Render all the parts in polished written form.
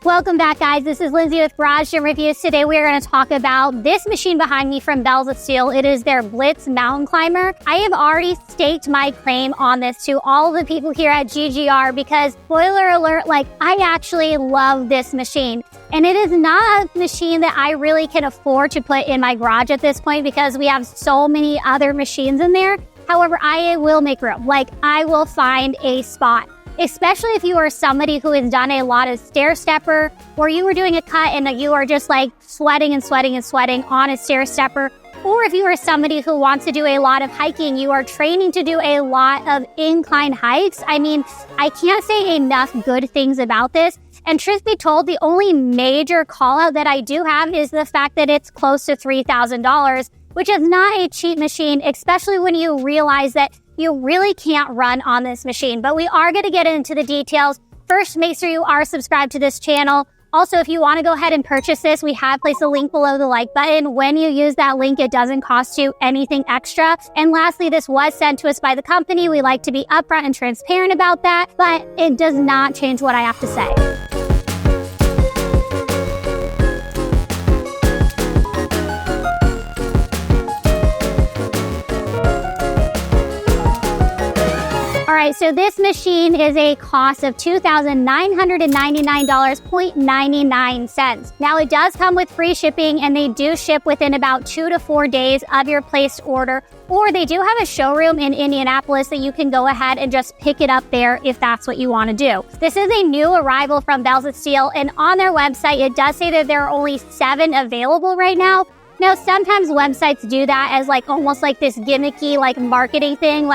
Welcome back, guys. This is Lindsay with Garage Gym Reviews. Today we are going to talk about this machine behind me from Bells of Steel. It is their Blitz mountain climber. I have already staked my claim on this to all of the people here at GGR because, spoiler alert, I actually love this machine. And it is not a machine that I really can afford to put in my garage at this point because we have so many other machines in there. However, I will make room. I will find a spot. Especially if you are somebody who has done a lot of stair stepper, or you were doing a cut and you are just sweating on a stair stepper, or if you are somebody who wants to do a lot of hiking, you are training to do a lot of incline hikes. I mean, I can't say enough good things about this. And truth be told, the only major call out that I do have is the fact that it's close to $3,000, which is not a cheap machine, especially when you realize that you really can't run on this machine. But we are going to get into the details. First, make sure you are subscribed to this channel. Also, if you want to go ahead and purchase this, we have placed a link below the like button. When you use that link, it doesn't cost you anything extra. And lastly, this was sent to us by the company. We like to be upfront and transparent about that, but it does not change what I have to say. Alright, so this machine is a cost of $2,999.99. Now, it does come with free shipping, and they do ship within about 2 to 4 days of your placed order, or they do have a showroom in Indianapolis that you can go ahead and just pick it up there if that's what you want to do. This is a new arrival from Bells of Steel, and on their website, it does say that there are only 7 available right now. Now, sometimes websites do that as almost this gimmicky marketing thing,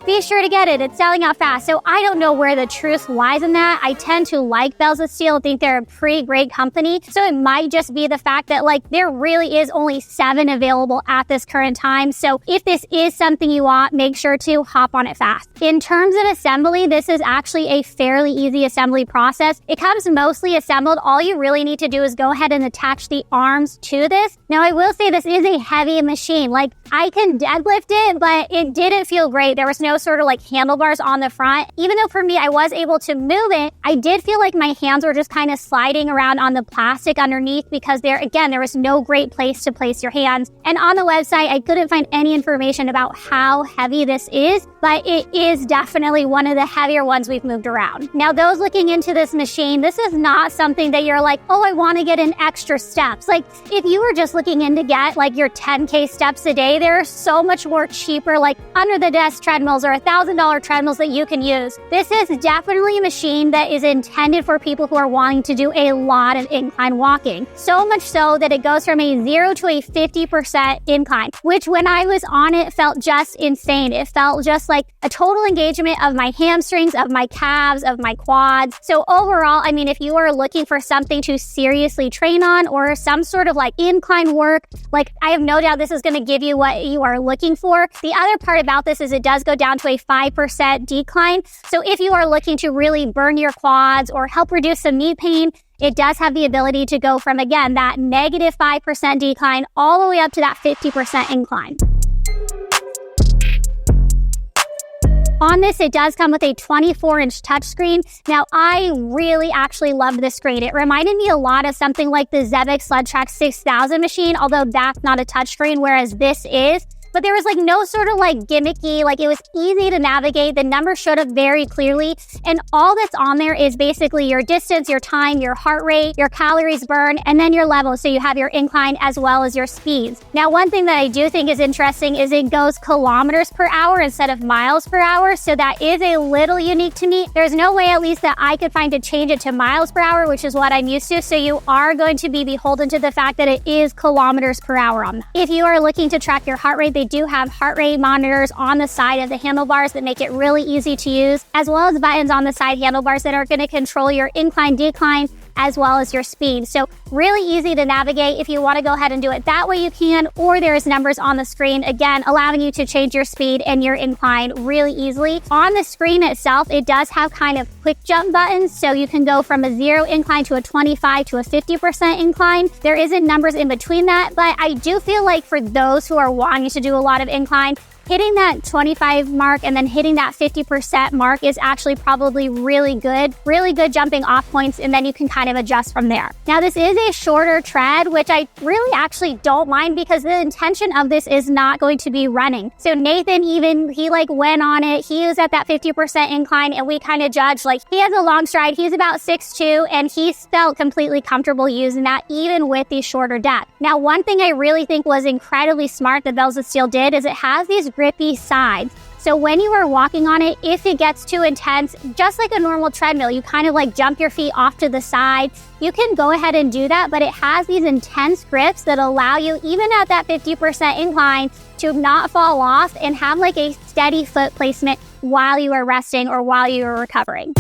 be sure to get it. It's selling out fast. So I don't know where the truth lies in that. I tend to like Bells of Steel. I think they're a pretty great company. So it might just be the fact that there really is only 7 available at this current time. So if this is something you want, make sure to hop on it fast. In terms of assembly, this is actually a fairly easy assembly process. It comes mostly assembled. All you really need to do is go ahead and attach the arms to this. Now, I will say this is a heavy machine. I can deadlift it, but it didn't feel great. There was no sort of handlebars on the front. Even though for me, I was able to move it, I did feel like my hands were just kind of sliding around on the plastic underneath because there was no great place to place your hands. And on the website, I couldn't find any information about how heavy this is, but it is definitely one of the heavier ones we've moved around. Now, those looking into this machine, this is not something that you're oh, I want to get in extra steps. If you were just looking in to get your 10K steps a day, there are so much more cheaper, under the desk treadmills or $1,000 treadmills that you can use. This is definitely a machine that is intended for people who are wanting to do a lot of incline walking. So much so that it goes from a 0 to a 50% incline, which when I was on it felt just insane. It felt just like a total engagement of my hamstrings, of my calves, of my quads. So overall, I mean, if you are looking for something to seriously train on or some sort of incline work, I have no doubt this is going to give you what you are looking for. The other part about this is it does go down to a 5% decline. So if you are looking to really burn your quads or help reduce some knee pain, it does have the ability to go from, again, that negative 5% decline all the way up to that 50% incline. On this, it does come with a 24-inch touchscreen. Now, I really actually loved this screen. It reminded me a lot of something like the Zebec SledTrack 6000 machine, although that's not a touchscreen, whereas this is. But there was no sort of gimmicky, it was easy to navigate. The numbers showed up very clearly. And all that's on there is basically your distance, your time, your heart rate, your calories burned, and then your level. So you have your incline as well as your speeds. Now, one thing that I do think is interesting is it goes kilometers per hour instead of miles per hour. So that is a little unique to me. There's no way, at least that I could find, to change it to miles per hour, which is what I'm used to. So you are going to be beholden to the fact that it is kilometers per hour on that. If you are looking to track your heart rate, they do have heart rate monitors on the side of the handlebars that make it really easy to use, as well as buttons on the side handlebars that are going to control your incline, decline, as well as your speed. So really easy to navigate. If you want to go ahead and do it that way, you can, or there's numbers on the screen, again, allowing you to change your speed and your incline really easily. On the screen itself, it does have kind of quick jump buttons. So you can go from a 0 incline to a 25 to a 50% incline. There isn't numbers in between that, but I do feel like for those who are wanting to do a lot of incline, hitting that 25 mark and then hitting that 50% mark is actually probably really good jumping off points, and then you can kind of adjust from there. Now, this is a shorter tread, which I really actually don't mind because the intention of this is not going to be running. So Nathan, even he went on it. He was at that 50% incline, and we kind of judged, he has a long stride. He's about 6'2", and he felt completely comfortable using that even with the shorter deck. Now, one thing I really think was incredibly smart that Bells of Steel did is it has these grippy sides. So when you are walking on it, if it gets too intense, just like a normal treadmill, you kind of jump your feet off to the side. You can go ahead and do that, but it has these intense grips that allow you, even at that 50% incline, to not fall off and have a steady foot placement while you are resting or while you are recovering.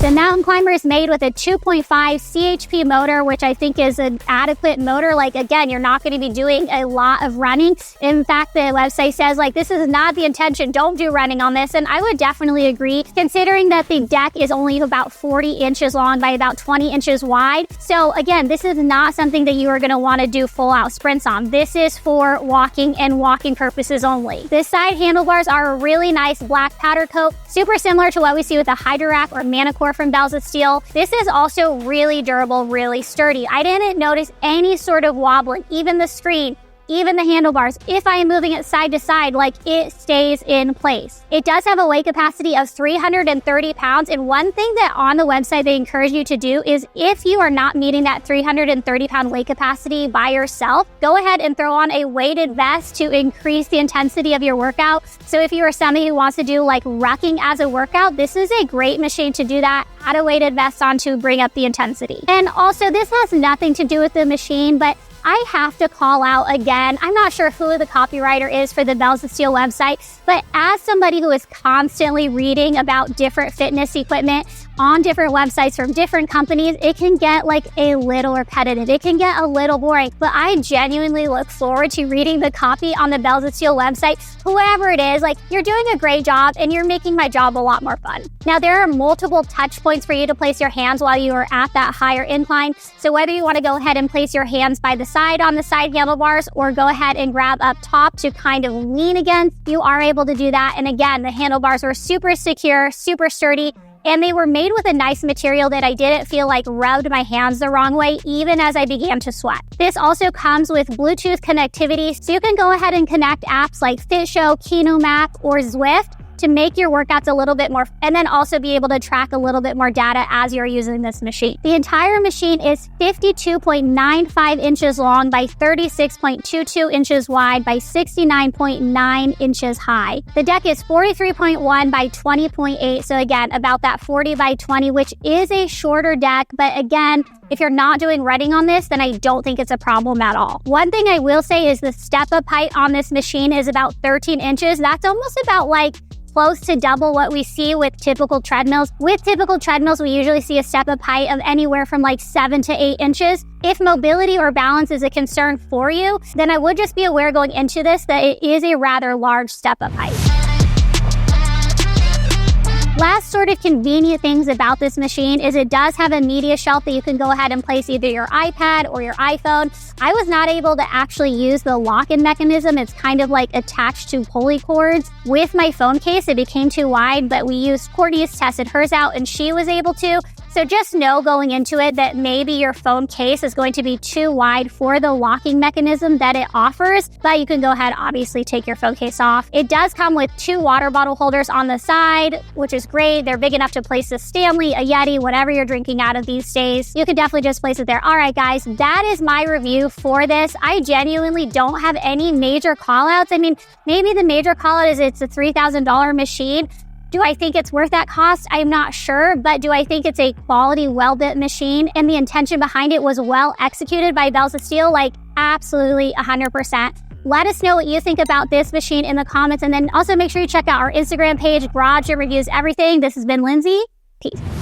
The Mountain Climber is made with a 2.5 CHP motor, which I think is an adequate motor. Again, you're not going to be doing a lot of running. In fact, the website says, this is not the intention. Don't do running on this. And I would definitely agree, considering that the deck is only about 40 inches long by about 20 inches wide. So again, this is not something that you are going to want to do full out sprints on. This is for walking and walking purposes only. The side handlebars are a really nice black powder coat, super similar to what we see with the Hydrorack or Manicore from Bells of Steel. This is also really durable, really sturdy. I didn't notice any sort of wobbling, even the screen, even the handlebars. If I am moving it side to side, it stays in place. It does have a weight capacity of 330 pounds. And one thing that on the website they encourage you to do is if you are not meeting that 330 pound weight capacity by yourself, go ahead and throw on a weighted vest to increase the intensity of your workout. So if you are somebody who wants to do rucking as a workout, this is a great machine to do that. Add a weighted vest on to bring up the intensity. And also, this has nothing to do with the machine, but I have to call out again, I'm not sure who the copywriter is for the Bells of Steel website, but as somebody who is constantly reading about different fitness equipment on different websites from different companies, it can get a little repetitive. It can get a little boring, but I genuinely look forward to reading the copy on the Bells of Steel website. Whoever it is, you're doing a great job and you're making my job a lot more fun. Now, there are multiple touch points for you to place your hands while you are at that higher incline. So whether you want to go ahead and place your hands by the side on the side handlebars or go ahead and grab up top to kind of lean against, you are able to do that. And again, the handlebars are super secure, super sturdy, and they were made with a nice material that I didn't feel rubbed my hands the wrong way, even as I began to sweat. This also comes with Bluetooth connectivity, so you can go ahead and connect apps like FitShow, KinoMap, or Zwift to make your workouts a little bit more, and then also be able to track a little bit more data as you're using this machine. The entire machine is 52.95 inches long by 36.22 inches wide by 69.9 inches high. The deck is 43.1 by 20.8, so again, about that 40 by 20, which is a shorter deck, but again, if you're not doing running on this, then I don't think it's a problem at all. One thing I will say is the step-up height on this machine is about 13 inches. That's almost about close to double what we see with typical treadmills. With typical treadmills, we usually see a step-up height of anywhere from 7 to 8 inches. If mobility or balance is a concern for you, then I would just be aware going into this that it is a rather large step-up height. Last sort of convenient things about this machine is it does have a media shelf that you can go ahead and place either your iPad or your iPhone. I was not able to actually use the lock-in mechanism. It's kind of attached to pulley cords. With my phone case, it became too wide, but we used Courtney's tested hers out and she was able to. So just know going into it that maybe your phone case is going to be too wide for the locking mechanism that it offers, but you can go ahead, obviously take your phone case off. It does come with 2 water bottle holders on the side, which is great. They're big enough to place a Stanley, a Yeti, whatever you're drinking out of these days. You can definitely just place it there. All right, guys, that is my review for this. I genuinely don't have any major call-outs. I mean, maybe the major call-out is it's a $3,000 machine. Do I think it's worth that cost? I'm not sure, but do I think it's a quality, well-built machine and the intention behind it was well executed by Bells of Steel? Absolutely 100%. Let us know what you think about this machine in the comments, and then also make sure you check out our Instagram page, Garage Gym Reviews Everything. This has been Lindsay. Peace.